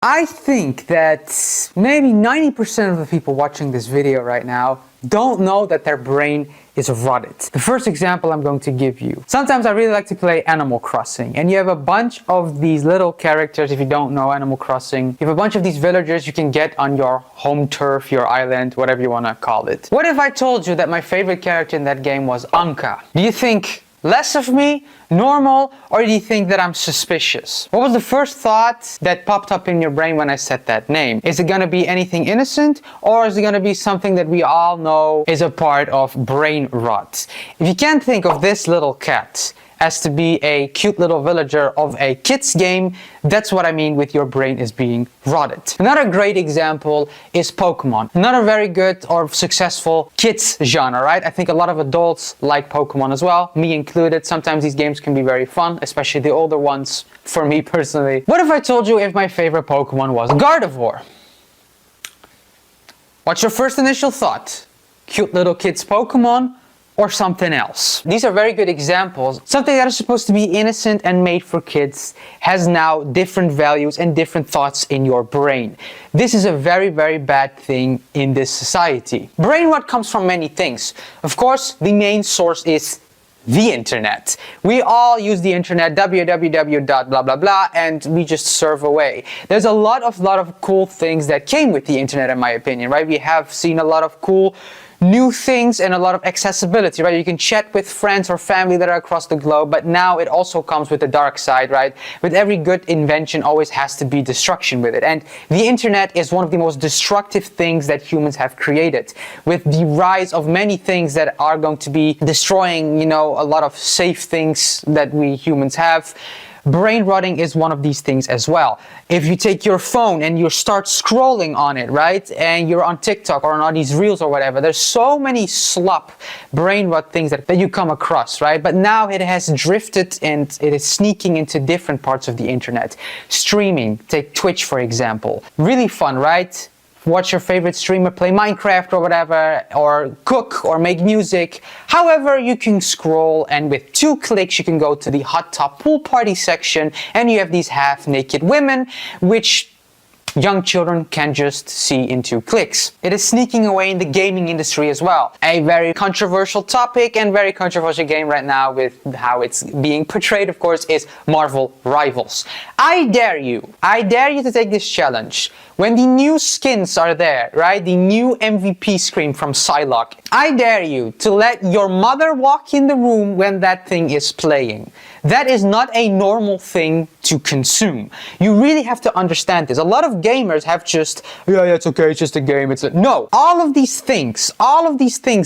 I think that maybe 90% of the people watching this video right now don't know that their brain is rotted. The first example I'm going to give you. Sometimes I really like to play Animal Crossing, and you have a bunch of these little characters. If you don't know Animal Crossing, you have a bunch of these villagers you can get on your home turf, your island, whatever you want to call it. What if I told you that my favorite character in that game was Anka? Do you think less of me, normal, or do you think that I'm suspicious? What was the first thought that popped up in your brain when I said that name? Is it gonna be anything innocent, or is it gonna be something that we all know is a part of brain rot? If you can't think of this little cat as to be a cute little villager of a kid's game, that's what I mean with your brain is being rotted. Another great example is Pokemon. Another very good or successful kids genre, right? I think a lot of adults like Pokemon as well, me included. Sometimes these games can be very fun, especially the older ones, for me personally. What if I told you if my favorite Pokemon was Gardevoir? What's your first initial thought? Cute little kids Pokemon? Or something else? These are very good examples. Something that is supposed to be innocent and made for kids has now different values and different thoughts in your brain. This is a very, very bad thing in this society. Brain rot comes from many things. Of course, the main source is the internet. We all use the internet, www. blah blah blah, and we just surf away. There's a lot of cool things that came with the internet, in my opinion, right? We have seen a lot of cool new things and a lot of accessibility, right? You can chat with friends or family that are across the globe, but now it also comes with the dark side, right? With every good invention always has to be destruction with it. And the internet is one of the most destructive things that humans have created. With the rise of many things that are going to be destroying, a lot of safe things that we humans have, brain rotting is one of these things as well. If you take your phone and you start scrolling on it, right, and you're on TikTok or on all these reels or whatever, there's so many slop brain rot things that you come across, right? But now it has drifted and it is sneaking into different parts of the internet. Streaming, take Twitch for example. Really fun, right? Watch your favorite streamer play Minecraft or whatever, or cook or make music. However, you can scroll and with 2 clicks you can go to the hot tub pool party section and you have these half-naked women which young children can just see in 2 clicks. It is sneaking away in the gaming industry as well. A very controversial topic and very controversial game right now with how it's being portrayed, of course, is Marvel Rivals. I dare you to take this challenge. When the new skins are there, right, the new MVP screen from Psylocke, I dare you to let your mother walk in the room when that thing is playing. That is not a normal thing to consume. You really have to understand this. A lot of gamers have just, yeah, it's okay, it's just a game. No, all of these things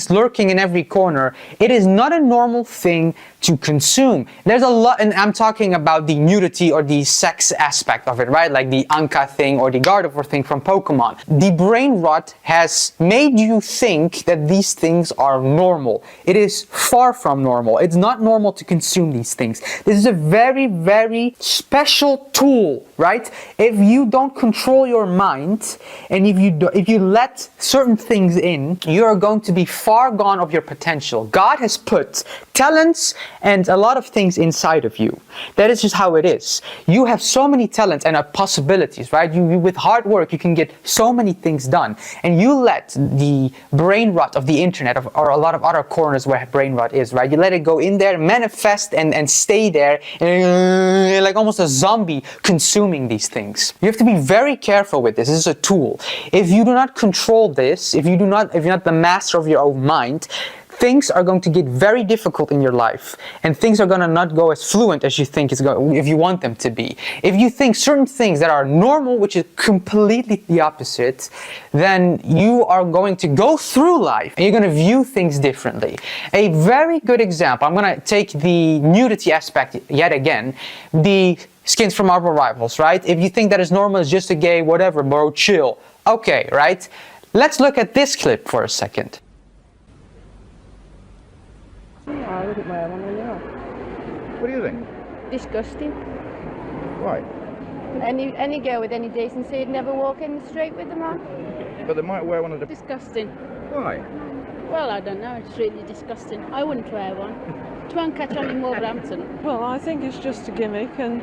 lurking in every corner, it is not a normal thing to consume. There's a lot, and I'm talking about the nudity or the sex aspect of it, right? Like the Anka thing or the Gardevoir thing from Pokemon. The brain rot has made you think that these things are normal. It is far from normal. It's not normal to consume these things. This is a very, very special tool, right? If you don't control your mind and if you let certain things in, you are going to be far gone of your potential. God has put talents and a lot of things inside of you. That is just how it is. You have so many talents and possibilities, right? You with hard work, you can get so many things done. And you let the brain rot of the internet or a lot of other corners where brain rot is, right? You let it go in there, manifest and stay there, and like almost a zombie consuming these things. You have to be very careful with this. This is a tool. If you do not control this, if you're not the master of your own mind, things are going to get very difficult in your life, and things are going to not go as fluent as you think if you want them to be. If you think certain things that are normal, which is completely the opposite, then you are going to go through life and you're going to view things differently. A very good example, I'm going to take the nudity aspect yet again, the skins from Marvel Rivals, right? If you think that is normal, it's just a gay, whatever, bro, chill. Okay, right? Let's look at this clip for a second. I wouldn't wear one anymore. What do you think? Disgusting. Why? Any girl with any decency would never walk in the street with them on. But they might wear one of the... Disgusting. Why? Well, I don't know, it's really disgusting. I wouldn't wear one. It won't catch on in Wolverhampton. Well, I think it's just a gimmick, and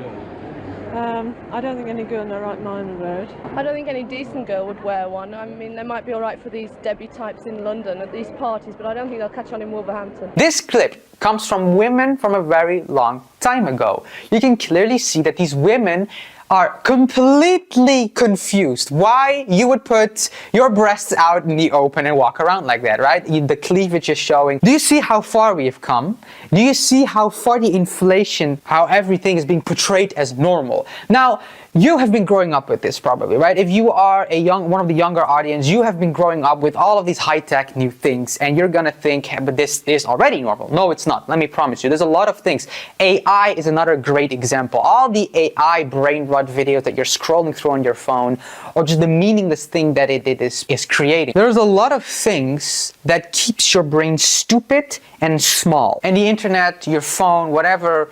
I don't think any girl in their right mind would. I don't think any decent girl would wear one. I mean, they might be all right for these Debbie types in London at these parties, but I don't think they'll catch on in Wolverhampton. This clip comes from women from a very long time ago. You can clearly see that these women are completely confused why you would put your breasts out in the open and walk around like that, right? The cleavage is showing. Do you see how far we have come? Do you see how far the inflation, how everything is being portrayed as normal? Now, you have been growing up with this probably, right? If you are one of the younger audience, you have been growing up with all of these high-tech new things, and you're gonna think, hey, but this is already normal. No, it's not. Let me promise you. There's a lot of things. AI is another great example. All the AI brain rot videos that you're scrolling through on your phone, or just the meaningless thing that it is creating. There's a lot of things that keeps your brain stupid and small. And the internet, your phone, whatever,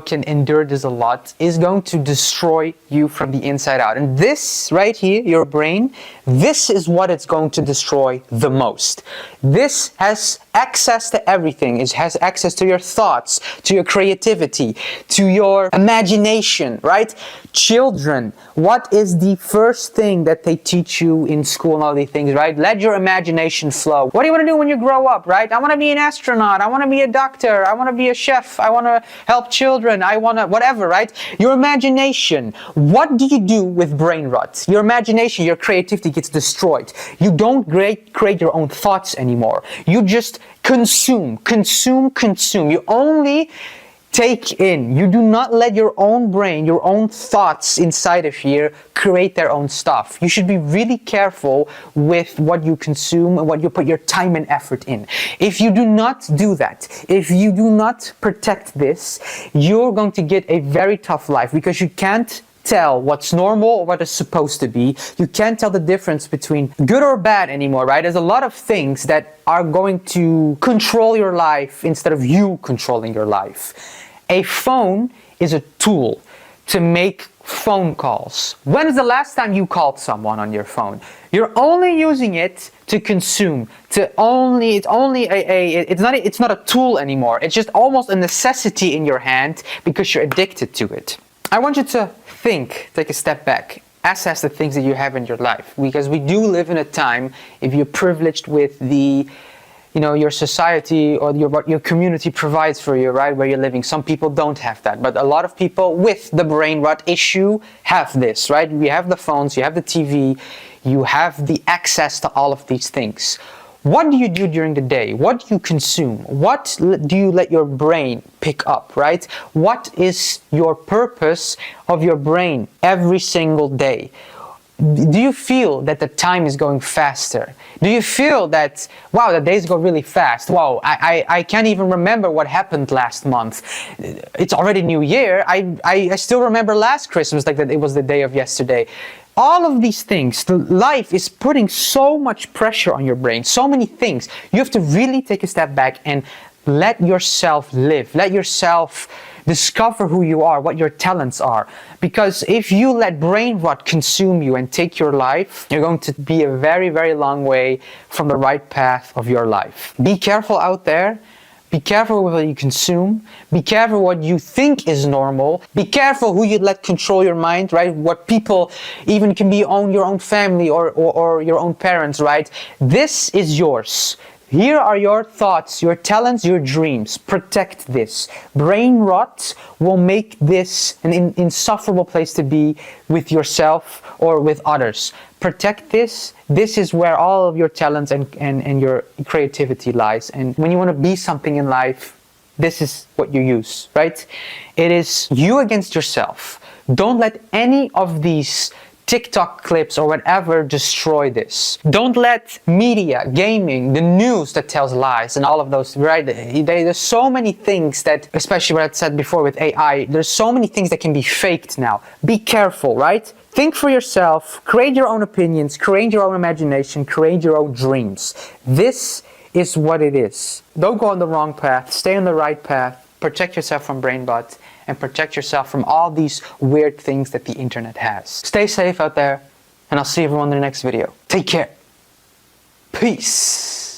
can endure this a lot, is going to destroy you from the inside out. And this right here, your brain, this is what it's going to destroy the most. This has access to everything. It has access to your thoughts, to your creativity, to your imagination, right? Children, what is the first thing that they teach you in school and all these things, right? Let your imagination flow. What do you want to do when you grow up, right? I want to be an astronaut. I want to be a doctor. I want to be a chef. I want to help children. I want to whatever, right? Your imagination. What do you do with brain rot? Your imagination, your creativity gets destroyed. You don't create your own thoughts anymore. You just consume. You only take in. You do not let your own brain, your own thoughts inside of here create their own stuff. You should be really careful with what you consume and what you put your time and effort in. If you do not do that, if you do not protect this, you're going to get a very tough life, because you can't tell what's normal or what is supposed to be. You can't tell the difference between good or bad anymore, right? There's a lot of things that are going to control your life instead of you controlling your life. A phone is a tool to make phone calls. When is the last time you called someone on your phone? You're only using it to consume, it's not a tool anymore. It's just almost a necessity in your hand because you're addicted to it. I want you to take a step back, assess the things that you have in your life, because we do live in a time, if you're privileged with your society or what your community provides for you, right, where you're living. Some people don't have that, but a lot of people with the brain rot issue have this, right? You have the phones, you have the TV, you have the access to all of these things. What do you do during the day? What do you consume? What do you let your brain pick up, right? What is your purpose of your brain every single day? Do you feel that the time is going faster? Do you feel that, wow, the days go really fast? Wow, I can't even remember what happened last month. It's already New Year. I still remember last Christmas like that it was the day of yesterday. All of these things, life is putting so much pressure on your brain, so many things. You have to really take a step back and let yourself live. Let yourself discover who you are, what your talents are. Because if you let brain rot consume you and take your life, you're going to be a very, very long way from the right path of your life. Be careful out there. Be careful with what you consume. Be careful what you think is normal. Be careful who you let control your mind, right? What people even can be your own family or your own parents, right? This is yours. Here are your thoughts, your talents, your dreams. Protect this. Brain rot will make this an insufferable place to be with yourself or with others. Protect this. This is where all of your talents and your creativity lies. And when you want to be something in life, this is what you use, right? It is you against yourself. Don't let any of these TikTok clips or whatever destroy this. Don't let media, gaming, the news that tells lies and all of those, right? There's so many things that, especially what I said before with AI, there's so many things that can be faked now. Be careful, right? Think for yourself, create your own opinions, create your own imagination, create your own dreams. This is what it is. Don't go on the wrong path, stay on the right path, protect yourself from brain rot, and protect yourself from all these weird things that the internet has. Stay safe out there, and I'll see everyone in the next video. Take care. Peace.